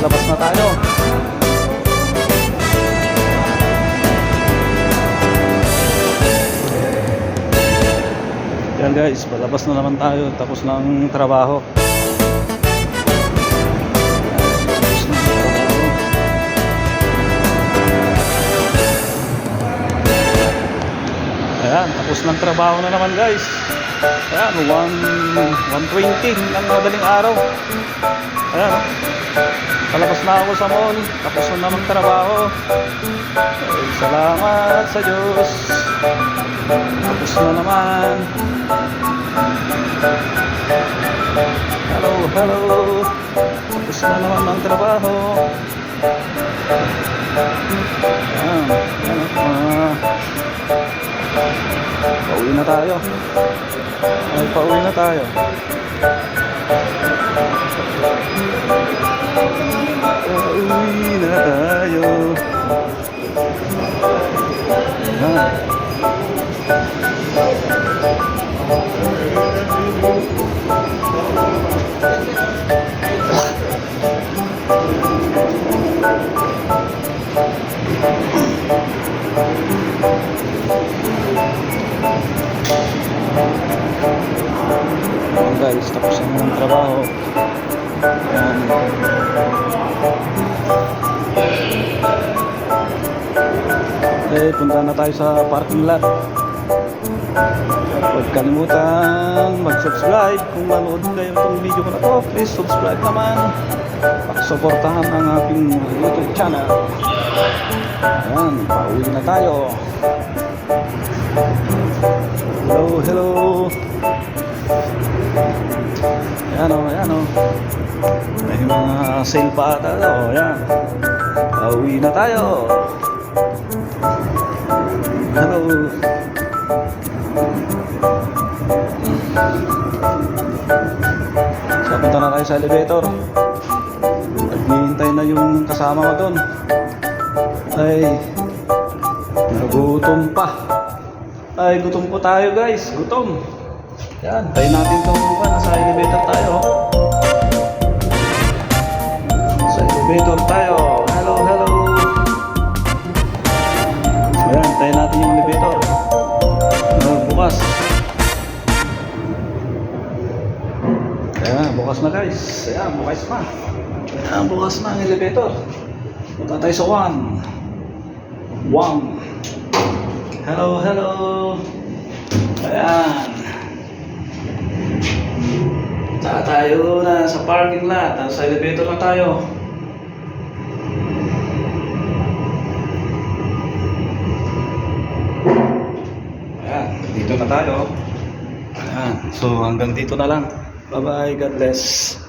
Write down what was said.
palabas na tayo. Yan guys, palabas na naman tayo. Tapos ng trabaho. Ayan, tapos ng trabaho na naman guys. Ayan, 1:20 ng madaling araw. Ayan, palabas na ako sa mall. Tapos na naman trabaho. Ay, salamat sa Diyos. Tapos na naman. Hello, hello. Tapos na naman ang trabaho. Ayan, ayan, pauwi na tayo. Ay, pauwi na tayo. Pauwi na tayo. Ayan guys, tapos ang trabaho. Ayan. Okay, punta na tayo sa parking lot. Huwag kalimutan mag-subscribe. Kung manood kayo itong video ko na to, please subscribe naman. Pakisuportahan ang aking YouTube channel. Ayan, pauwi na tayo. Hello, hello. Ayan o, ayan o. May mga sale pa ata. O, ayan. Pauwi na tayo. Hello. So, punta na tayo sa elevator. Naghihintay na yung kasama ko doon. Ay, nagutom pa. Ay, gutom po tayo guys. Gutom. Yan, tayo natin itong buka. Nasa elevator tayo. Sa elevator tayo. Hello, hello. Ayan, tayo natin yung elevator. Bukas. Ayan, bukas na guys. Ayan, bukas na. Ayan, bukas na ang elevator. Punta tayo sa 1. Hello, hello. Ayan. Tayo na sa parking lot. Sa elevator na tayo. Ayan, dito na tayo. Ayan. So hanggang dito na lang. Bye bye, God bless.